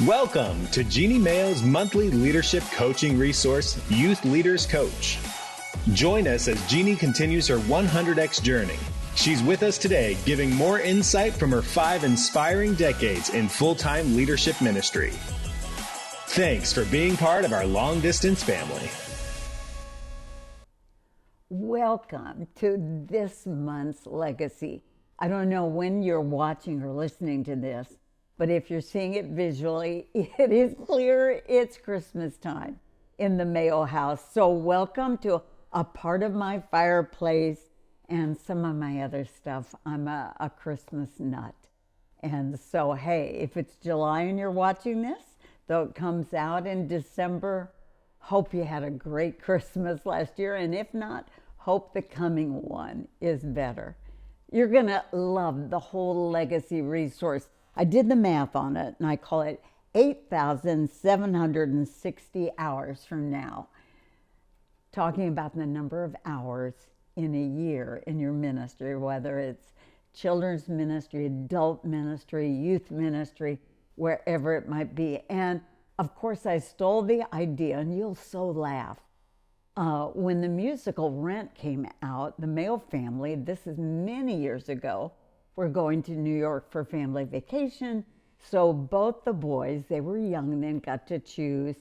Welcome to Jeanne Mayo's monthly leadership coaching resource, Youth Leaders Coach. Join us as Jeanne continues her 100x journey. She's with us today, giving more insight from her 5 inspiring decades in full-time leadership ministry. Thanks for being part of our long-distance family. Welcome to this month's legacy. I don't know when you're watching or listening to this, but if you're seeing it visually, it is clear it's Christmas time in the Mayo house. So welcome to a part of my fireplace and some of my other stuff. I'm a Christmas nut. And so, hey, if it's July and you're watching this, though it comes out in December, hope you had a great Christmas last year. And if not, hope the coming one is better. You're going to love the whole legacy resource. I did the math on it, and I call it 8,760 hours from now. Talking about the number of hours in a year in your ministry, whether it's children's ministry, adult ministry, youth ministry, wherever it might be. And of course, I stole the idea, and you'll so laugh. When the musical Rent came out, the Mayo family, this is many years ago, were going to New York for family vacation. So both the boys, they were young then, got to choose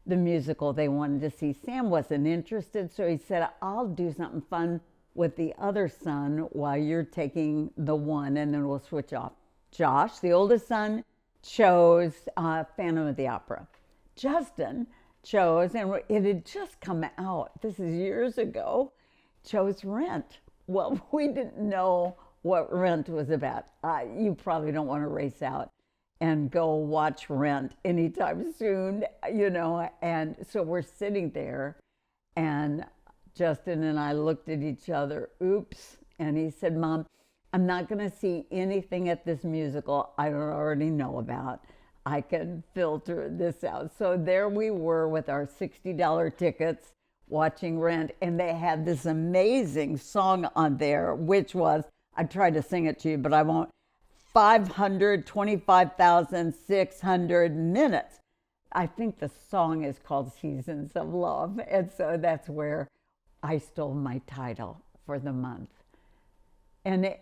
the musical they wanted to see. Sam wasn't interested, so he said, I'll do something fun with the other son while you're taking the one, and then we'll switch off. Josh, the oldest son, chose Phantom of the Opera. Justin chose, and it had just come out, this is years ago, chose Rent. Well, we didn't know what Rent was about. You probably don't want to race out and go watch Rent anytime soon, you know. And so we're sitting there, and Justin and I looked at each other, oops. And he said, Mom, I'm not going to see anything at this musical I don't already know about. I can filter this out. So there we were with our $60 tickets watching Rent, and they had this amazing song on there, which was, I tried to sing it to you, but I won't. 525,600 minutes. I think the song is called Seasons of Love. And so that's where I stole my title for the month. And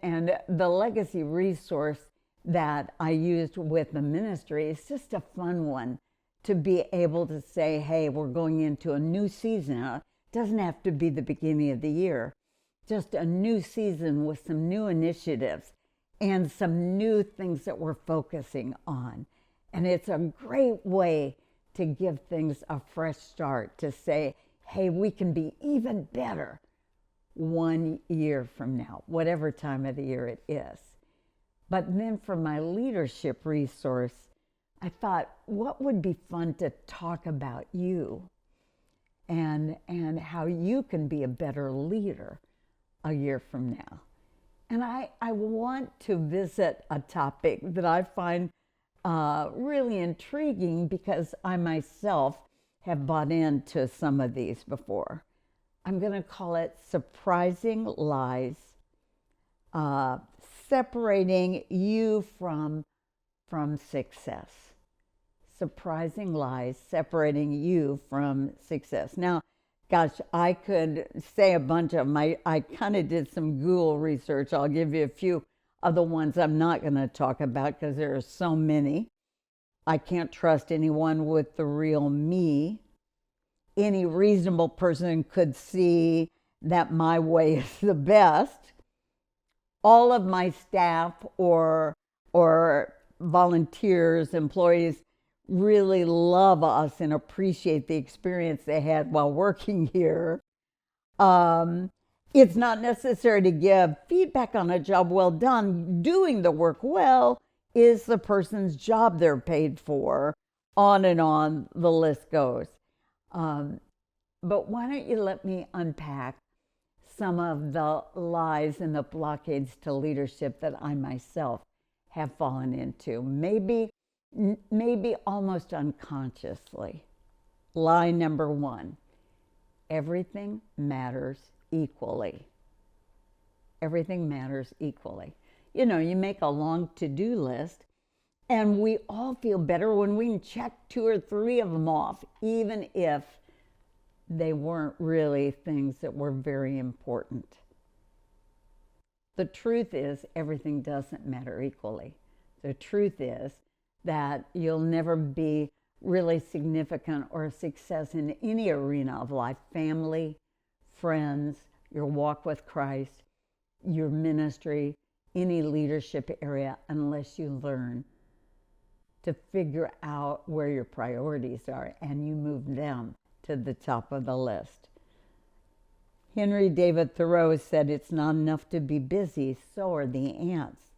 the legacy resource that I used with the ministry is just a fun one to be able to say, hey, we're going into a new season. It doesn't have to be the beginning of the year. Just a new season with some new initiatives and some new things that we're focusing on. And it's a great way to give things a fresh start, to say, hey, we can be even better 1 year from now, whatever time of the year it is. But then for my leadership resource, I thought, what would be fun to talk about you and how you can be a better leader a year from now. And I want to visit a topic that I find really intriguing because I myself have bought into some of these before. I'm going to call it Surprising Lies, Separating You from Success. Surprising Lies, Separating You from Success. Now, gosh, I could say a bunch of them. I kind of did some Google research. I'll give you a few of the ones I'm not going to talk about because there are so many. I can't trust anyone with the real me. Any reasonable person could see that my way is the best. All of my staff or volunteers, employees, really love us and appreciate the experience they had while working here. It's not necessary to give feedback on a job well done. Doing the work well is the person's job they're paid for. On and on the list goes. But why don't you let me unpack some of the lies and the blockades to leadership that I myself have fallen into. Maybe almost unconsciously. Lie number 1, everything matters equally. Everything matters equally. You know, you make a long to-do list And we all feel better when we can check 2 or 3 of them off, even if they weren't really things that were very important. The truth is, everything doesn't matter equally. The truth is that you'll never be really significant or a success in any arena of life, family, friends, your walk with Christ, your ministry, any leadership area, unless you learn to figure out where your priorities are and you move them to the top of the list. Henry David Thoreau said, "It's not enough to be busy, so are the ants.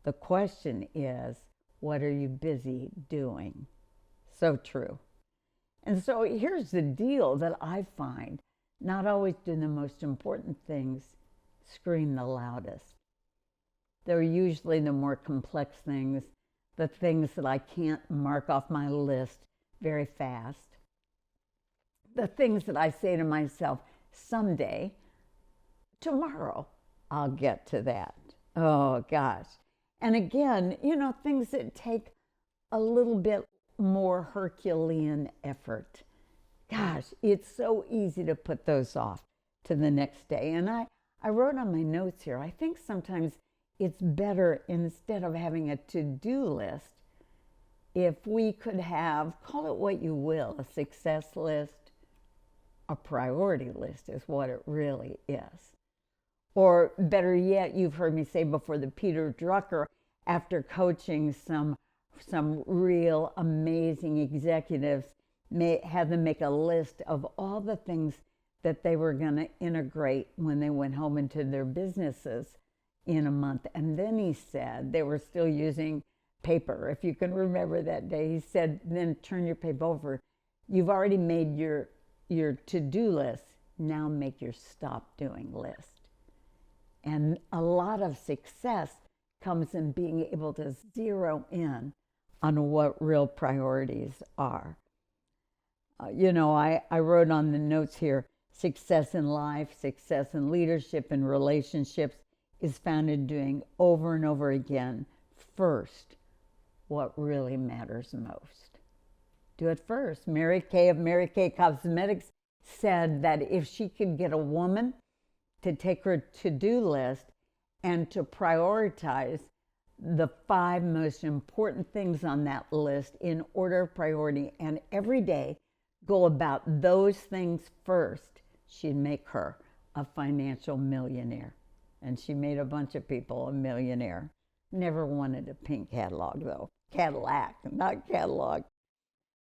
The question is, what are you busy doing?" So true. And so here's the deal that I find. Not always do the most important things scream the loudest. They're usually the more complex things, the things that I can't mark off my list very fast. The things that I say to myself, someday, tomorrow, I'll get to that. Oh, gosh. And again, things that take a little bit more Herculean effort. Gosh, it's so easy to put those off to the next day. And I wrote on my notes here, I think sometimes it's better, instead of having a to-do list, if we could have, call it what you will, a success list, a priority list is what it really is. Or better yet, you've heard me say before, the Peter Drucker, after coaching some real amazing executives, had them make a list of all the things that they were going to integrate when they went home into their businesses in a month. And then he said, they were still using paper. If you can remember that day, he said, then turn your paper over. You've already made your to-do list. Now make your stop doing list. And a lot of success comes in being able to zero in on what real priorities are. I wrote on the notes here, success in life, success in leadership and relationships is found in doing over and over again, first, what really matters most. Do it first. Mary Kay of Mary Kay Cosmetics said that if she could get a woman to take her to-do list and to prioritize the 5 most important things on that list in order of priority, and every day go about those things first, she'd make her a financial millionaire. And she made a bunch of people a millionaire. Never wanted a pink Cadillac, though. Cadillac, not catalog.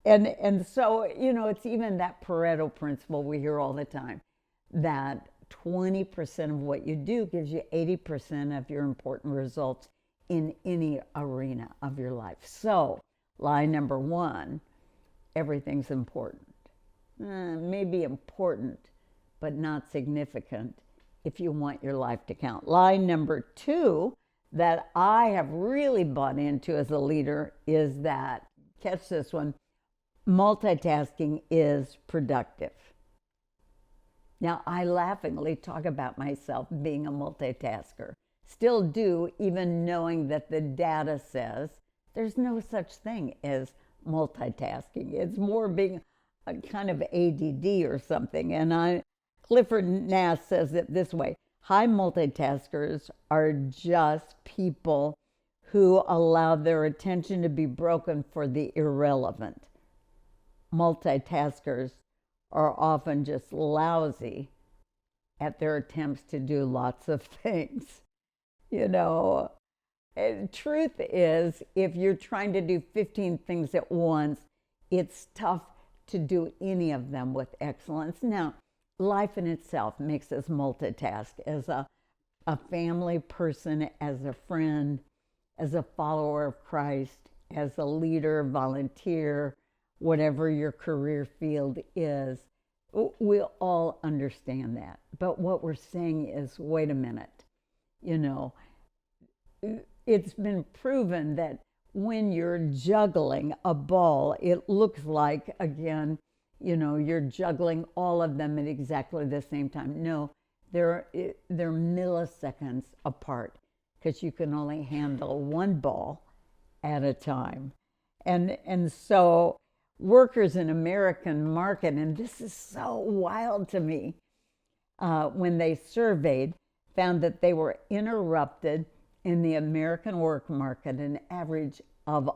And so, it's even that Pareto principle we hear all the time, that 20% of what you do gives you 80% of your important results in any arena of your life. So, lie number 1, everything's important. Maybe important, but not significant if you want your life to count. Lie number 2 that I have really bought into as a leader is that, catch this one, multitasking is productive. Now, I laughingly talk about myself being a multitasker. Still do, even knowing that the data says there's no such thing as multitasking. It's more being a kind of ADD or something. And Clifford Nass says it this way: high multitaskers are just people who allow their attention to be broken for the irrelevant. Multitaskers are often just lousy at their attempts to do lots of things. And truth is, if you're trying to do 15 things at once, it's tough to do any of them with excellence. Now, life in itself makes us multitask as a family person, as a friend, as a follower of Christ, as a leader, volunteer, whatever your career field is. We all understand that. But what we're saying is, wait a minute, it's been proven that when you're juggling a ball, it looks like, again, you're juggling all of them at exactly the same time. No, they're milliseconds apart, because you can only handle one ball at a time. And so workers in American market, and this is so wild to me, when they surveyed, found that they were interrupted in the American work market an average of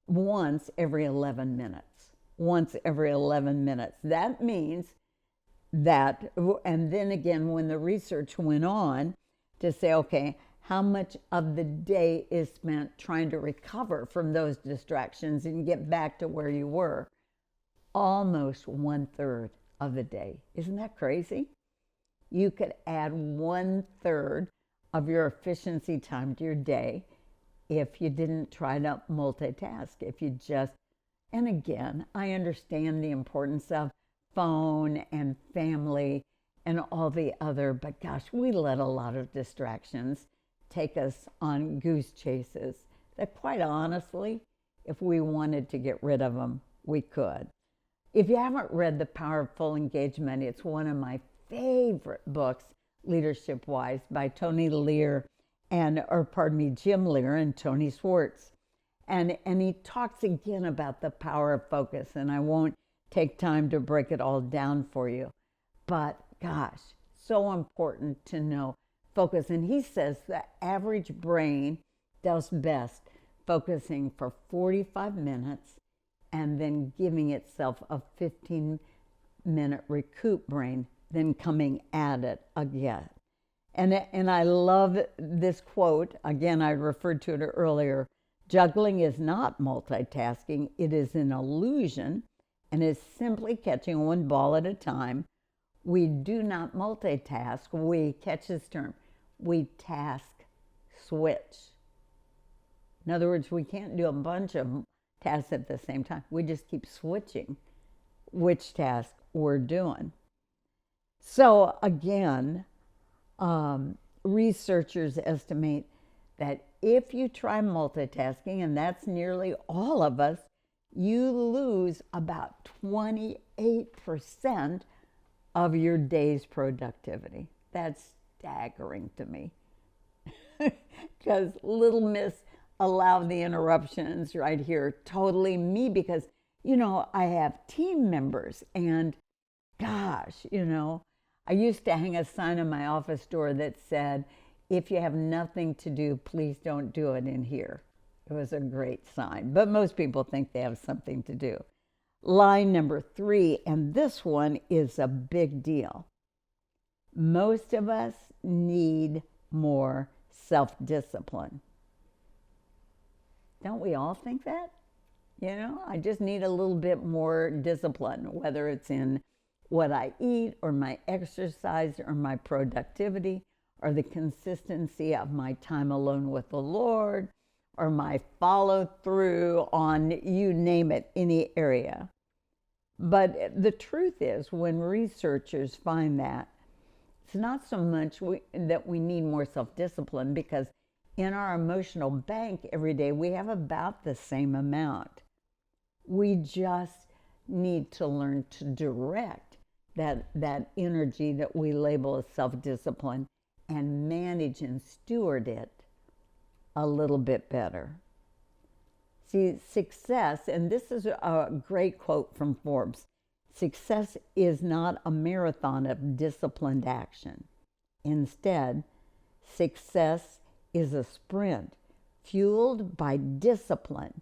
once every 11 minutes. Once every 11 minutes. That means that, and then again, when the research went on to say, okay, how much of the day is spent trying to recover from those distractions and get back to where you were? Almost 1/3 of the day. Isn't that crazy? You could add 1/3 of your efficiency time to your day if you didn't try to multitask, if you just, and again, I understand the importance of phone and family and all the other, but gosh, we let a lot of distractions take us on goose chases that quite honestly, if we wanted to get rid of them, we could. If you haven't read The Power of Full Engagement, it's one of my favorite books, leadership-wise, by Jim Lear and Tony Schwartz. And he talks again about the power of focus, and I won't take time to break it all down for you. But gosh, so important to know focus. And he says the average brain does best focusing for 45 minutes and then giving itself a 15-minute recoup brain, then coming at it again. And I love this quote. Again, I referred to it earlier. Juggling is not multitasking. It is an illusion and is simply catching one ball at a time. We do not multitask. We, catch this term, we task switch. In other words, we can't do a bunch of tasks at the same time. We just keep switching which task we're doing. So again, researchers estimate that if you try multitasking, and that's nearly all of us, you lose about 28% of your day's productivity. That's staggering to me. Because little miss allowed the interruptions right here, totally me, because, I have team members, and gosh, I used to hang a sign on my office door that said, if you have nothing to do, please don't do it in here. It was a great sign, but most people think they have something to do. Line number 3, and this one is a big deal. Most of us need more self-discipline. Don't we all think that? I just need a little bit more discipline, whether it's in what I eat or my exercise or my productivity or the consistency of my time alone with the Lord or my follow through on, you name it, any area. But the truth is, when researchers find that, it's not so much that we need more self-discipline, because in our emotional bank every day, we have about the same amount. We just need to learn to direct that energy that we label as self-discipline and manage and steward it a little bit better. See, success, and this is a great quote from Forbes, success is not a marathon of disciplined action. Instead, success is a sprint fueled by discipline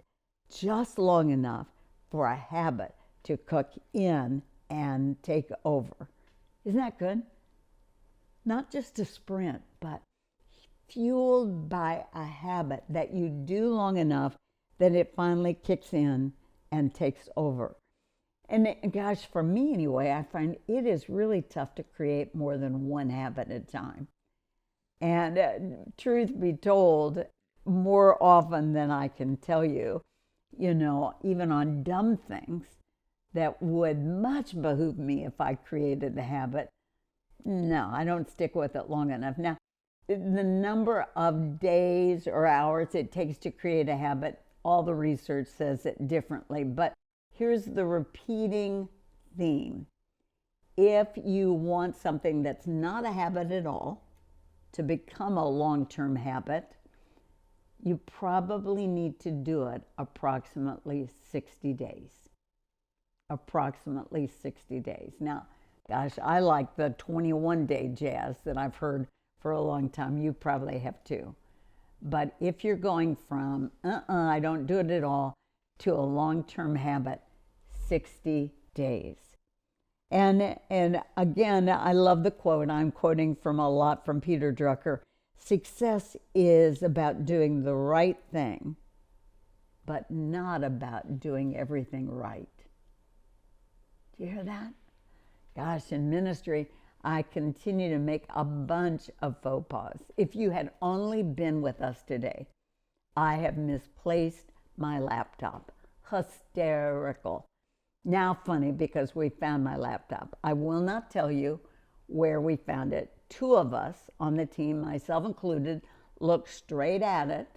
just long enough for a habit to cook in and take over. Isn't that good? Not just a sprint, but fueled by a habit that you do long enough that it finally kicks in and takes over. And gosh, for me anyway, I find it is really tough to create more than one habit at a time. And truth be told, more often than I can tell you, even on dumb things that would much behoove me if I created the habit, no, I don't stick with it long enough. Now, the number of days or hours it takes to create a habit, all the research says it differently, but here's the repeating theme. If you want something that's not a habit at all to become a long-term habit, you probably need to do it approximately 60 days. Approximately 60 days. Now, gosh, I like the 21-day jazz that I've heard for a long time. You probably have too. But if you're going from, I don't do it at all, to a long-term habit, 60 days. And again, I love the quote. I'm quoting from a lot from Peter Drucker. Success is about doing the right thing, but not about doing everything right. Do you hear that? Gosh, in ministry, I continue to make a bunch of faux pas. If you had only been with us today, I have misplaced my laptop. Hysterical. Now funny because we found my laptop. I will not tell you where we found it. Two of us on the team, myself included, looked straight at it.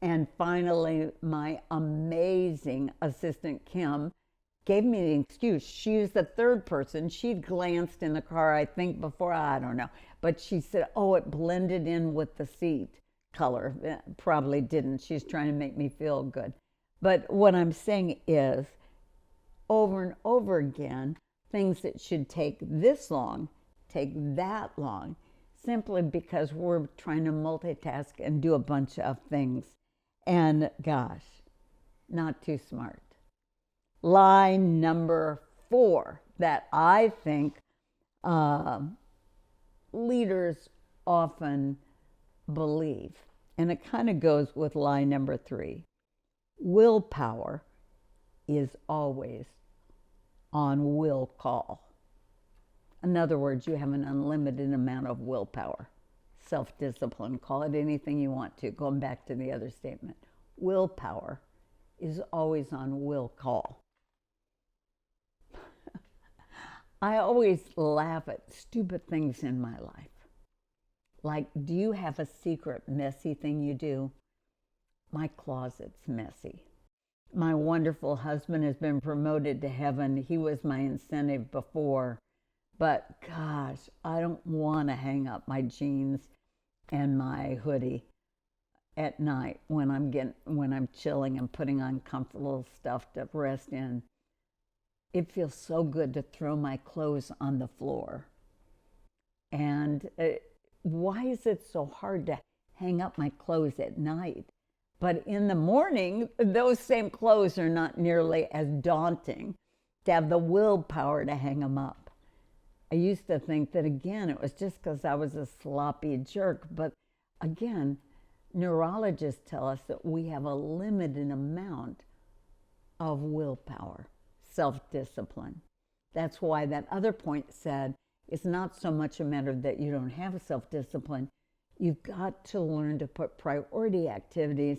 And finally, my amazing assistant, Kim, gave me the excuse. She was the third person. She'd glanced in the car, I think, before, I don't know. But she said, oh, it blended in with the seat color. It probably didn't. She's trying to make me feel good. But what I'm saying is, over and over again, things that should take this long take that long, simply because we're trying to multitask and do a bunch of things. And gosh, not too smart. Lie number 4 that I think leaders often believe, and it kind of goes with lie number 3. Willpower is always on will call. In other words, you have an unlimited amount of willpower. Self-discipline, call it anything you want to. Going back to the other statement. Willpower is always on will call. I always laugh at stupid things in my life. Like, do you have a secret messy thing you do? My closet's messy. My wonderful husband has been promoted to heaven. He was my incentive before. But gosh, I don't want to hang up my jeans and my hoodie at night when I'm chilling and putting on comfortable stuff to rest in. It feels so good to throw my clothes on the floor. And why is it so hard to hang up my clothes at night? But in the morning, those same clothes are not nearly as daunting to have the willpower to hang them up. I used to think that, again, it was just because I was a sloppy jerk. But again, neurologists tell us that we have a limited amount of willpower, self-discipline. That's why that other point said it's not so much a matter that you don't have self-discipline. You've got to learn to put priority activities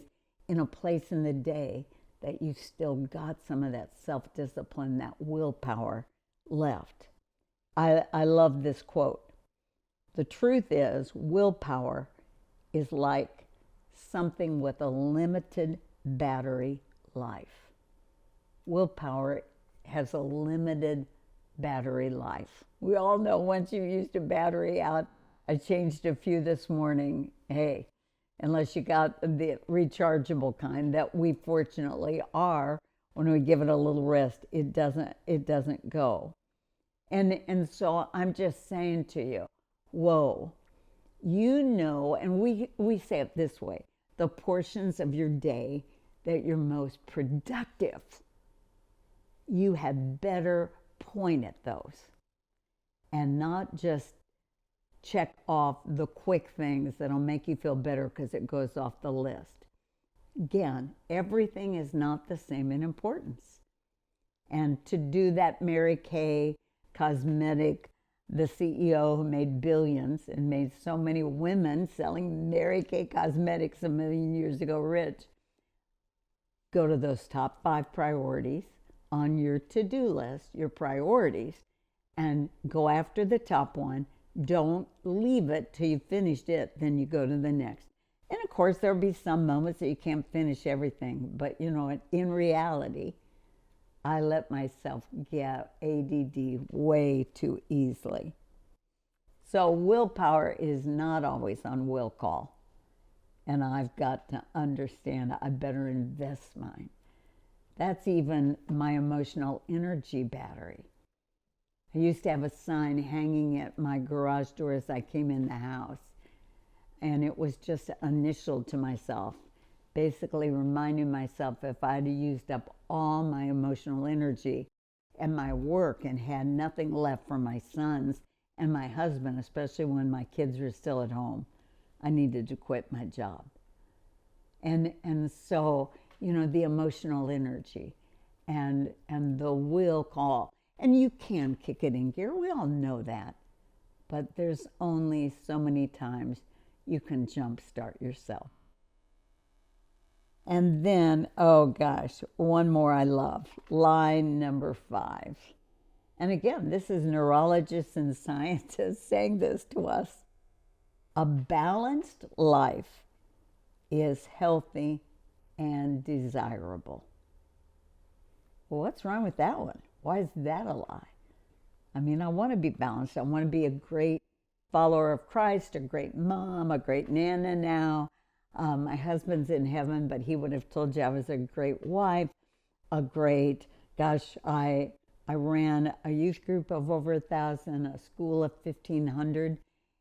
in a place in the day that you've still got some of that self-discipline, that willpower left. I love this quote. The truth is, willpower is like something with a limited battery life. Willpower has a limited battery life. We all know once you've used a battery out, I changed a few this morning. Hey, unless you got the rechargeable kind that we fortunately are, when we give it a little rest, it doesn't go. And so I'm just saying to you, whoa, you know, and we say it this way, the portions of your day that you're most productive, you had better point at those and not just check off the quick things that'll make you feel better because it goes off the list. Again, everything is not the same in importance. And to do that Mary Kay cosmetic, the CEO who made billions and made so many women selling Mary Kay cosmetics a million years ago rich, go to those top 5 priorities on your to-do list, your priorities, and go after the top one. Don't leave it till you've finished it, then you go to the next. And of course, there'll be some moments that you can't finish everything, but you know, in reality, I let myself get ADD way too easily. So willpower is not always on will call. and I've got to understand I better invest mine. That's even my emotional energy battery. I used to have a sign hanging at my garage door as I came in the house, and it was just initialed to myself, basically reminding myself if I'd used up all my emotional energy and my work and had nothing left for my sons and my husband, especially when my kids were still at home, I needed to quit my job. And so, the emotional energy and the will call. And you can kick it in gear. We all know that. But there's only so many times you can jumpstart yourself. And then, oh gosh, one more I love. Line number 5. And again, this is neurologists and scientists saying this to us. A balanced life is healthy and desirable. Well, what's wrong with that one? Why is that a lie? I mean, I want to be balanced. I want to be a great follower of Christ, a great mom, a great nana now. My husband's in heaven, but he would have told you I was a great wife, I ran a youth group of over 1,000, a school of 1,500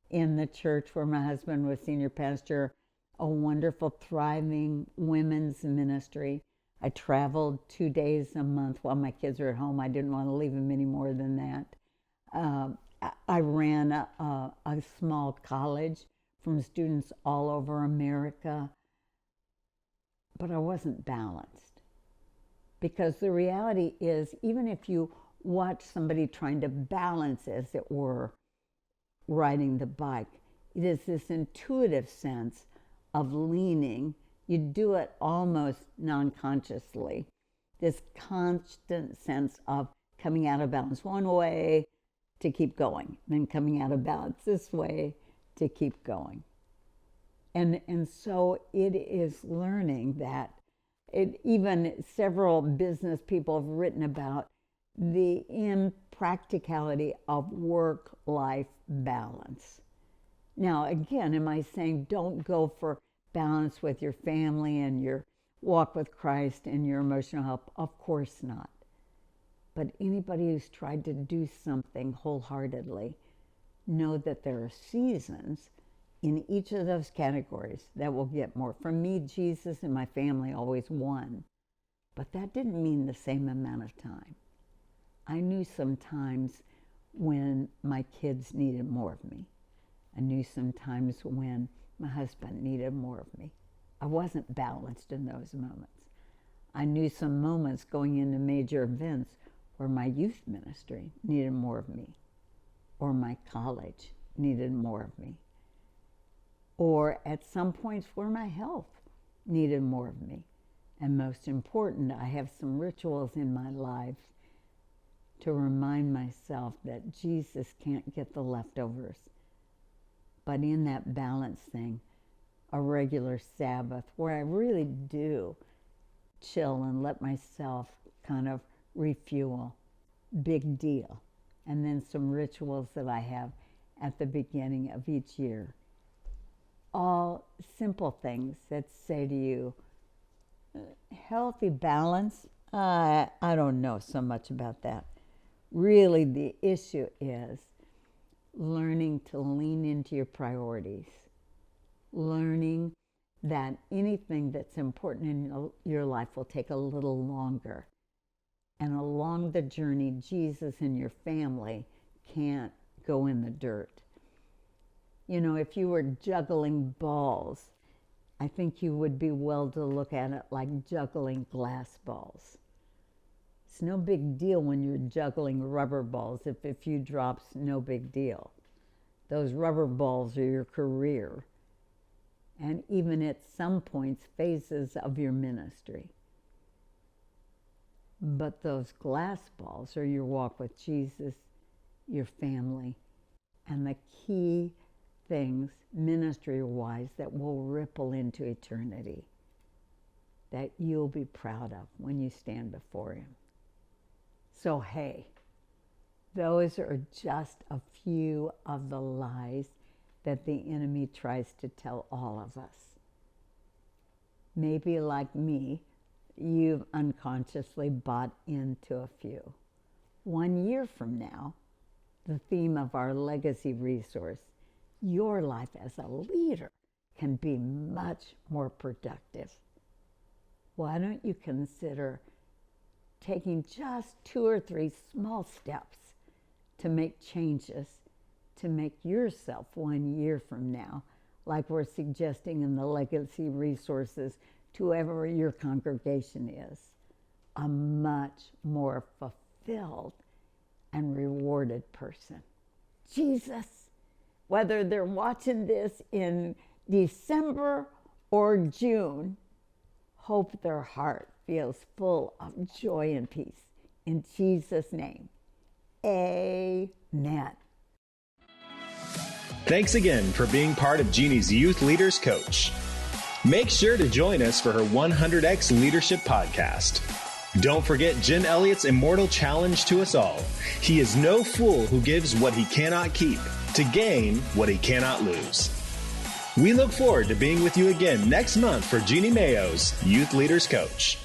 in the church where my husband was senior pastor, a wonderful, thriving women's ministry. I traveled 2 days a month while my kids were at home. I didn't want to leave them any more than that. I ran a small college from students all over America, but I wasn't balanced. Because the reality is, even if you watch somebody trying to balance, as it were, riding the bike, it is this intuitive sense of leaning. You do it almost non-consciously. This constant sense of coming out of balance one way to keep going, then coming out of balance this way to keep going. And so it is learning that even several business people have written about the impracticality of work-life balance. Now, again, am I saying don't go for balance with your family and your walk with Christ and your emotional health? Of course not. But anybody who's tried to do something wholeheartedly know that there are seasons in each of those categories that will get more. For me, Jesus and my family always won. But that didn't mean the same amount of time. I knew sometimes when my kids needed more of me. I knew sometimes when my husband needed more of me. I wasn't balanced in those moments. I knew some moments going into major events where my youth ministry needed more of me, or my college needed more of me, or at some points where my health needed more of me. And most important, I have some rituals in my life to remind myself that Jesus can't get the leftovers. But in that balance thing, a regular Sabbath where I really do chill and let myself kind of refuel, big deal. And then some rituals that I have at the beginning of each year. All simple things that say to you, healthy balance, I don't know so much about that. Really, the issue is learning to lean into your priorities, learning that anything that's important in your life will take a little longer. And along the journey, Jesus and your family can't go in the dirt. You know, if you were juggling balls, I think you would be well to look at it like juggling glass balls. It's no big deal when you're juggling rubber balls. If a few drops, no big deal. Those rubber balls are your career. And even at some points, phases of your ministry. But those glass balls are your walk with Jesus, your family, and the key things ministry-wise that will ripple into eternity that you'll be proud of when you stand before Him. So hey, those are just a few of the lies that the enemy tries to tell all of us. Maybe like me, you've unconsciously bought into a few. 1 year from now, the theme of our legacy resource, your life as a leader, can be much more productive. Why don't you consider taking just 2 or 3 small steps to make changes to make yourself 1 year from now, like we're suggesting in the legacy resources to whoever your congregation is, a much more fulfilled and rewarded person. Jesus, whether they're watching this in December or June, hope their heart feels full of joy and peace. In Jesus' name, amen. Thanks again for being part of Jeanne's Youth Leaders Coach. Make sure to join us for her 100X Leadership Podcast. Don't forget Jen Elliott's immortal challenge to us all. He is no fool who gives what he cannot keep to gain what he cannot lose. We look forward to being with you again next month for Jeanne Mayo's Youth Leaders Coach.